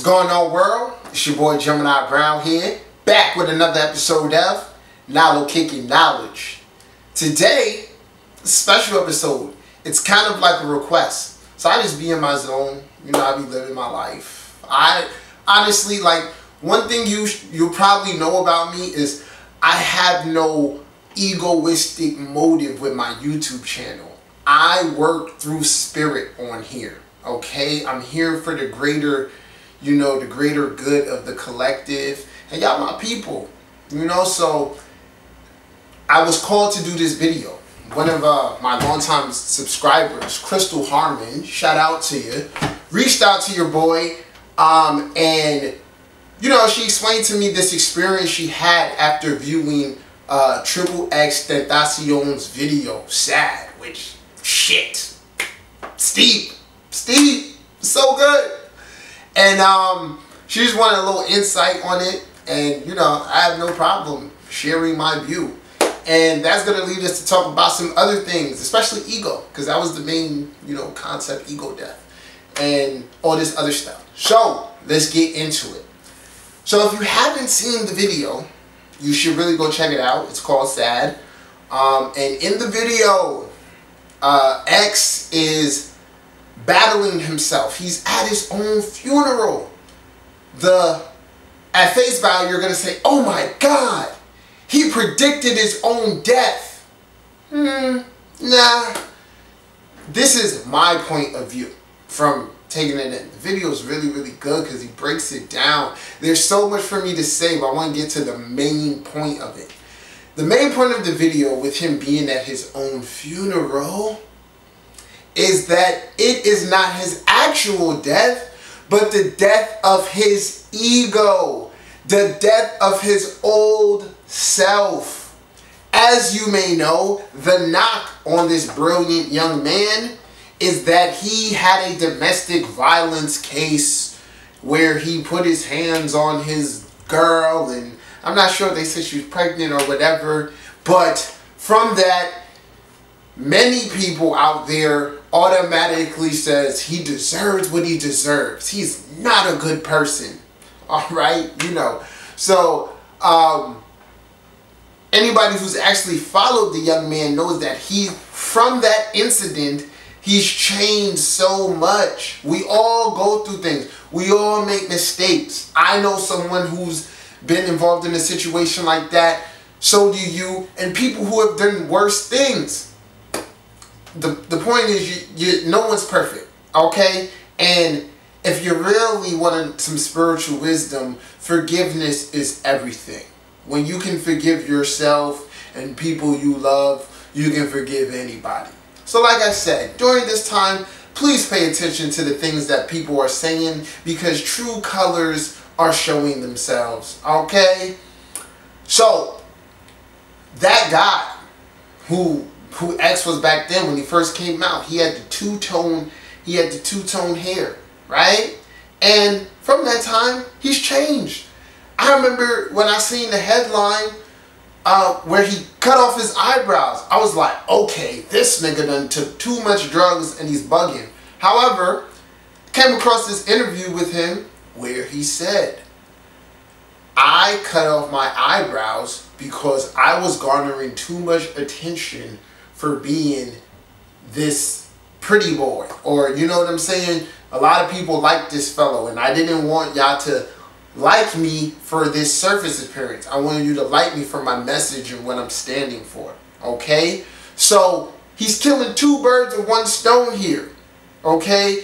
going on, world? It's your boy Gemini Brown here, back with another episode of Nalo Kicking Knowledge. Today, a special episode. It's kind of like a request. So I just be in my zone. You know, I be living my life. I honestly, like, one thing you'll probably know about me is I have no egoistic motive with my YouTube channel. I work through spirit on here. Okay, I'm here for the greater, the greater good of the collective, and y'all my people, so I was called to do this video. One of my longtime subscribers, Crystal Harmon, shout out to you, reached out to your boy, and she explained to me this experience she had after viewing XXX Tentacions video, Sad, which, shit, Steve, so good. And she just wanted a little insight on it, and I have no problem sharing my view. And that's going to lead us to talk about some other things, especially ego, because that was the main, concept, ego death, and all this other stuff. So let's get into it. So if you haven't seen the video, you should really go check it out. It's called Sad. And in the video, X is battling himself. He's at his own funeral. At face value, you're going to say, oh my God, he predicted his own death. Nah. This is my point of view from taking it in. The video is really, really good because he breaks it down. There's so much for me to say, but I want to get to the main point of it. The main point of the video, with him being at his own funeral, is that it is not his actual death, but the death of his ego, the death of his old self. As you may know, the knock on this brilliant young man is that he had a domestic violence case where he put his hands on his girl, and I'm not sure if they said she was pregnant or whatever, but from that, many people out there automatically says he deserves what he deserves. He's not a good person. Alright? So, anybody who's actually followed the young man knows that from that incident, he's changed so much. We all go through things. We all make mistakes. I know someone who's been involved in a situation like that. So do you. And people who have done worse things. The point is, no one's perfect, okay? And if you really want some spiritual wisdom, forgiveness is everything. When you can forgive yourself and people you love, you can forgive anybody. So like I said, during this time, please pay attention to the things that people are saying, because true colors are showing themselves, okay? So, that guy who X was back then when he first came out, he had the two-tone hair, right? And from that time, he's changed. I remember when I seen the headline where he cut off his eyebrows. I was like, okay, this nigga done took too much drugs and he's bugging. However, came across this interview with him where he said, I cut off my eyebrows because I was garnering too much attention for being this pretty boy. Or, you know what I'm saying? A lot of people like this fellow, and I didn't want y'all to like me for this surface appearance. I wanted you to like me for my message and what I'm standing for. Okay? So, he's killing two birds with one stone here. Okay?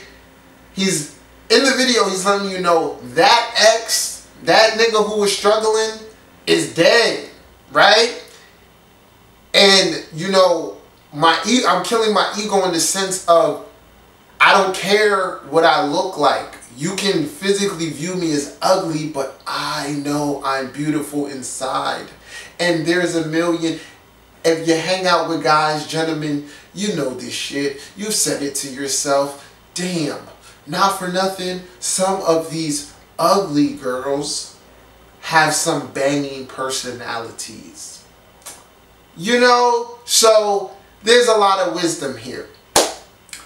He's, in the video, he's letting you know that X, that nigga who was struggling, is dead. Right? And, I'm killing my ego in the sense of, I don't care what I look like. You can physically view me as ugly, but I know I'm beautiful inside. And there's a million, if you hang out with guys, gentlemen, you know this shit. You've said it to yourself. Damn, not for nothing, some of these ugly girls have some banging personalities. So there's a lot of wisdom here.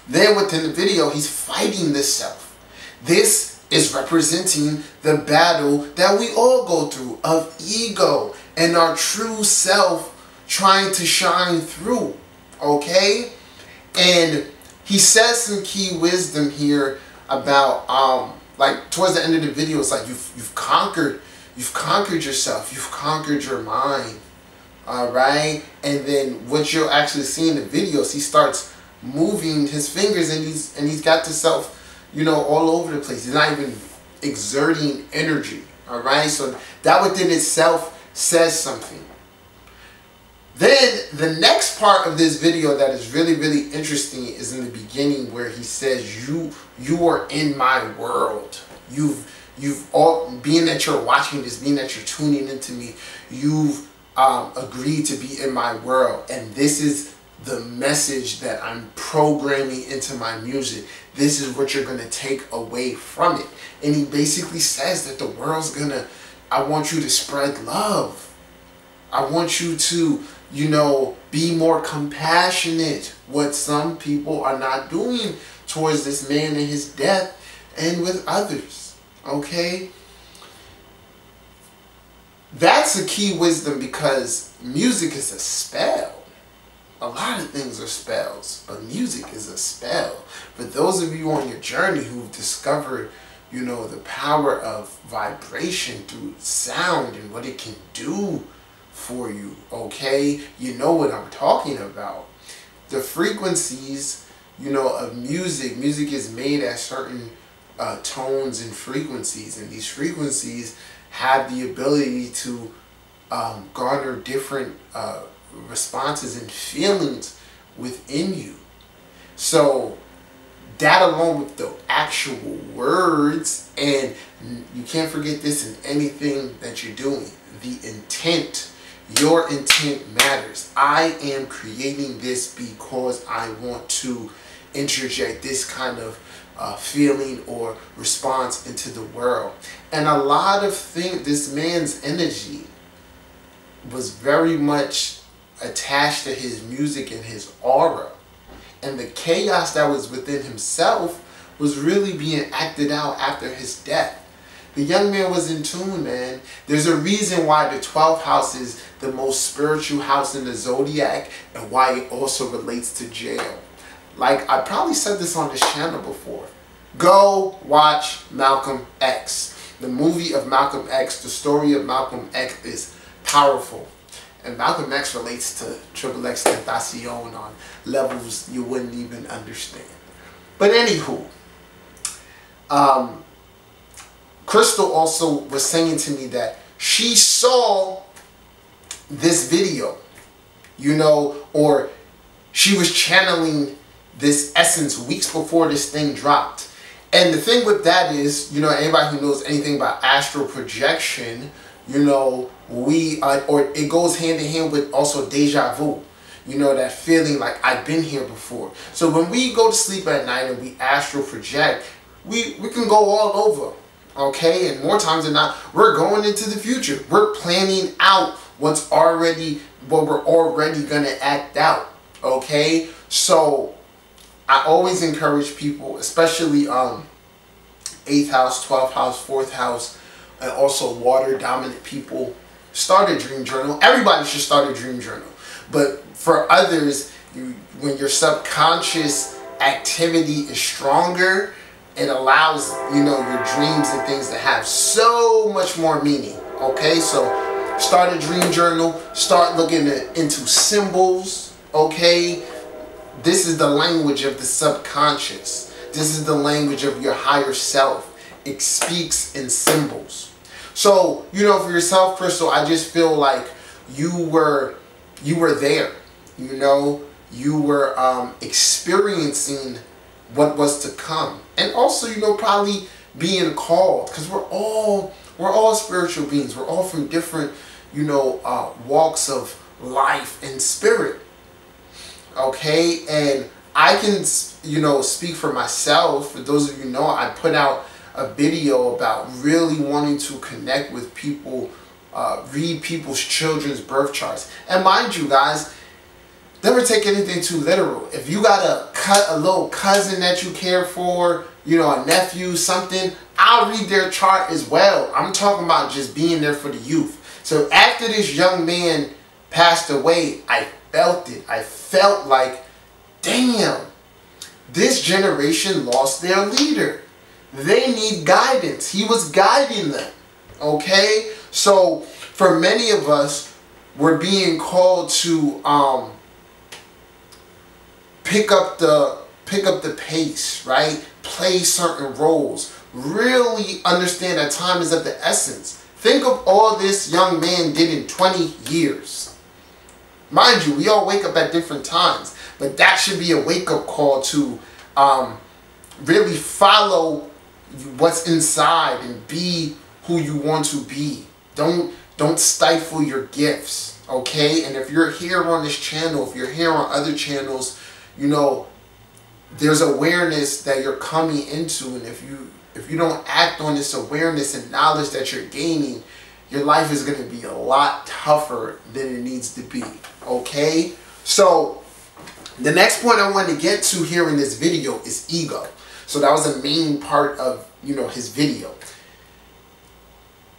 Then within the video, he's fighting this self. This is representing the battle that we all go through of ego and our true self trying to shine through. Okay? And he says some key wisdom here about like towards the end of the video, it's like you've conquered yourself, you've conquered your mind. Alright? And then what you'll actually see in the videos, he starts moving his fingers and he's got the self, you know, all over the place. He's not even exerting energy. Alright? So that within itself says something. Then the next part of this video that is really, really interesting is in the beginning where he says, you are in my world. You've all, being that you're watching this, being that you're tuning into me, you've agreed to be in my world. And this is the message that I'm programming into my music. This is what you're going to take away from it. And he basically says that the world's gonna, I want you to spread love. I want you to, you know, be more compassionate. What some people are not doing towards this man and his death and with others. Okay? That's a key wisdom because music is a spell. A lot of things are spells, but music is a spell. For those of you on your journey who've discovered, you know, the power of vibration through sound and what it can do for you, okay? You know what I'm talking about. The frequencies, you know, of music is made at certain tones and frequencies, and these frequencies have the ability to garner different responses and feelings within you. So that along with the actual words, and you can't forget this in anything that you're doing, the intent. Your intent matters. I am creating this because I want to interject this kind of feeling or response into the world. And a lot of things, this man's energy was very much attached to his music and his aura. And the chaos that was within himself was really being acted out after his death. The young man was in tune, man. There's a reason why the 12th house is the most spiritual house in the zodiac and why it also relates to jail. Like, I probably said this on this channel before. Go watch Malcolm X. The movie of Malcolm X, the story of Malcolm X is powerful. And Malcolm X relates to XXX Tentacion on levels you wouldn't even understand. But anywho, Crystal also was saying to me that she saw this video, you know, or she was channeling this essence weeks before this thing dropped. And the thing with that is, you know, anybody who knows anything about astral projection, you know, or it goes hand in hand with also deja vu. You know, that feeling like I've been here before. So when we go to sleep at night and we astral project, we can go all over. Okay, and more times than not, we're going into the future. We're planning out what we're already gonna act out. Okay, so I always encourage people, especially 8th house, 12th house, 4th house, and also water dominant people, start a dream journal. Everybody should start a dream journal, but for others, when your subconscious activity is stronger, it allows, you know, your dreams and things to have so much more meaning. Okay, so start a dream journal, start looking into symbols. Okay, this is the language of the subconscious. This is the language of your higher self. It speaks in symbols. So, you know, for yourself, Crystal, I just feel like you were there. You know, you were experiencing what was to come, and also, you know, probably being called, because we're all spiritual beings. We're all from different, you know, walks of life and spirit. Okay, and I can, you know, speak for myself. For those of you who know, I put out a video about really wanting to connect with people, read people's children's birth charts, and mind you, guys, never take anything too literal. If you got a little cousin that you care for, you know, a nephew, something, I'll read their chart as well. I'm talking about just being there for the youth. So after this young man passed away, I felt it. I felt like, damn, this generation lost their leader. They need guidance. He was guiding them. Okay? So for many of us, we're being called to pick up the pace, right? Play certain roles. Really understand that time is of the essence. Think of all this young man did in 20 years. Mind you, we all wake up at different times, but that should be a wake-up call to really follow what's inside and be who you want to be. Don't stifle your gifts, okay? And if you're here on this channel, if you're here on other channels, you know, there's awareness that you're coming into, and if you don't act on this awareness and knowledge that you're gaining, your life is going to be a lot tougher than it needs to be, okay? So the next point I want to get to here in this video is ego. So that was a main part of, you know, his video.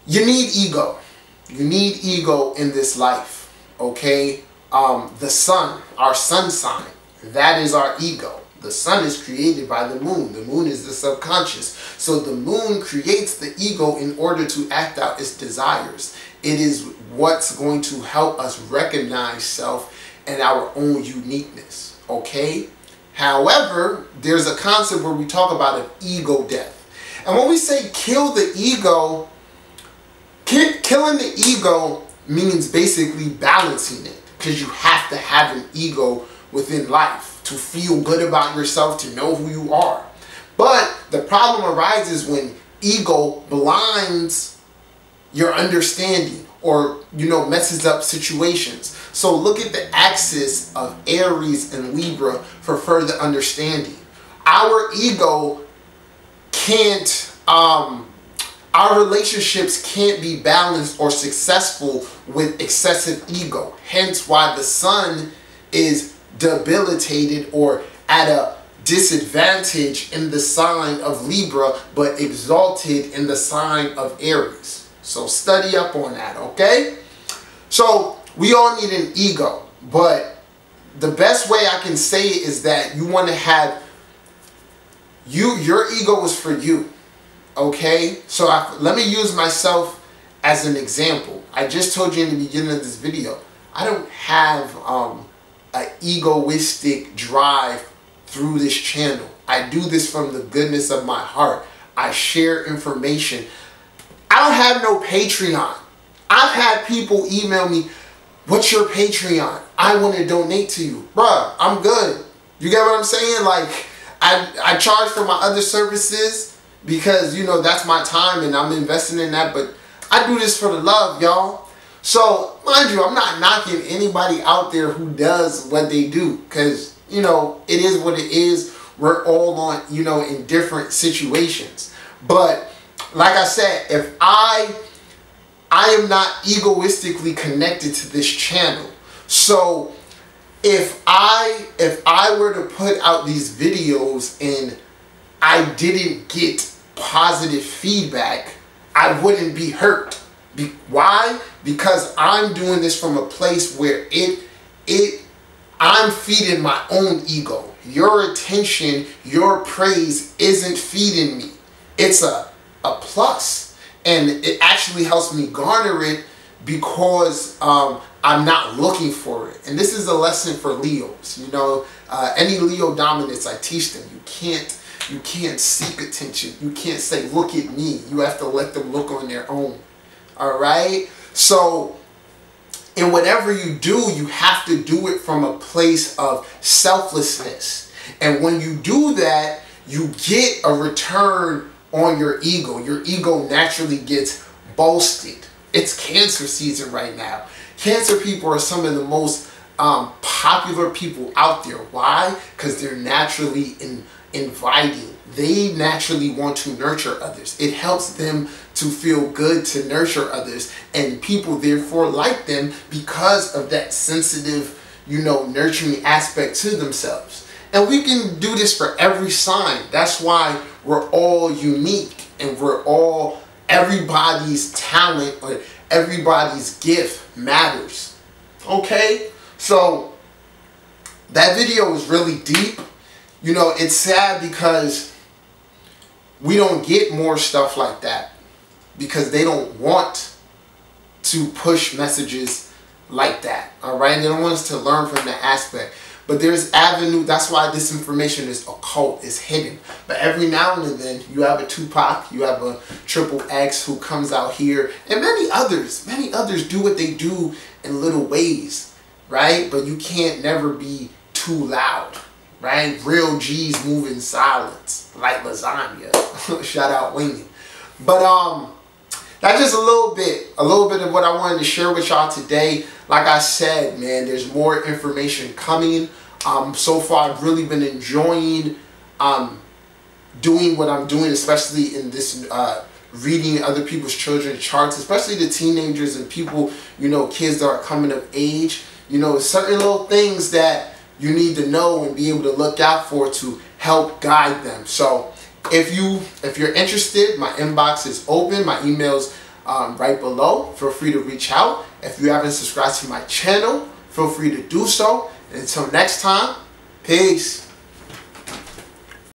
You need ego. You need ego in this life, okay? The sun, our sun sign, that is our ego. The sun is created by the moon. The moon is the subconscious. So the moon creates the ego in order to act out its desires. It is what's going to help us recognize self and our own uniqueness, okay? However, there's a concept where we talk about an ego death. And when we say kill the ego, killing the ego means basically balancing it, because you have to have an ego within life to feel good about yourself, to know who you are. But the problem arises when ego blinds your understanding, or, you know, messes up situations. So look at the axis of Aries and Libra for further understanding. Our ego can't, our relationships can't be balanced or successful with excessive ego. Hence why the sun is debilitated or at a disadvantage in the sign of Libra, but exalted in the sign of Aries. So study up on that, okay? So we all need an ego, but the best way I can say it is that you want to have your ego is for you, okay? So let me use myself as an example. I just told you in the beginning of this video, I don't have an egoistic drive through this channel. I do this from the goodness of my heart. I share information. I don't have no Patreon. I've had people email me, what's your Patreon? I want to donate to you. Bruh, I'm good. You get what I'm saying? Like, I charge for my other services because, you know, that's my time and I'm investing in that. But I do this for the love, y'all. So, mind you, I'm not knocking anybody out there who does what they do, because, you know, it is what it is. We're all on, you know, in different situations. But like I said, if I am not egoistically connected to this channel. So if I were to put out these videos and I didn't get positive feedback, I wouldn't be hurt. Why? Because I'm doing this from a place where I'm feeding my own ego. Your attention, your praise isn't feeding me. It's a plus. And it actually helps me garner it because I'm not looking for it. And this is a lesson for Leos. You know, any Leo dominants, I teach them. You can't seek attention. You can't say, look at me. You have to let them look on their own. All right? So, in whatever you do, you have to do it from a place of selflessness. And when you do that, you get a return on your ego. Your ego naturally gets bolstered. It's Cancer season right now. Cancer people are some of the most popular people out there. Why? Because they're naturally inviting. They naturally want to nurture others. It helps them to feel good to nurture others, and people therefore like them because of that sensitive, you know, nurturing aspect to themselves. And we can do this for every sign. That's why we're all unique. and everybody's talent or everybody's gift matters. Okay? So that video was really deep. You know, it's sad because we don't get more stuff like that because they don't want to push messages like that. Alright? They don't want us to learn from that aspect. But there's avenue. That's why this information is occult, is hidden. But every now and then, you have a Tupac, you have a XXX who comes out here, and many others do what they do in little ways, right? But you can't never be too loud, right? Real G's move in silence, like lasagna. Shout out Wayne. But that's just a little bit of what I wanted to share with y'all today. Like I said, man, there's more information coming. So far, I've really been enjoying doing what I'm doing, especially in this reading other people's children's charts, especially the teenagers and people, you know, kids that are coming of age. You know, certain little things that you need to know and be able to look out for to help guide them. So if you're interested, my inbox is open. My email's right below. Feel free to reach out. If you haven't subscribed to my channel, feel free to do so. Until next time, peace.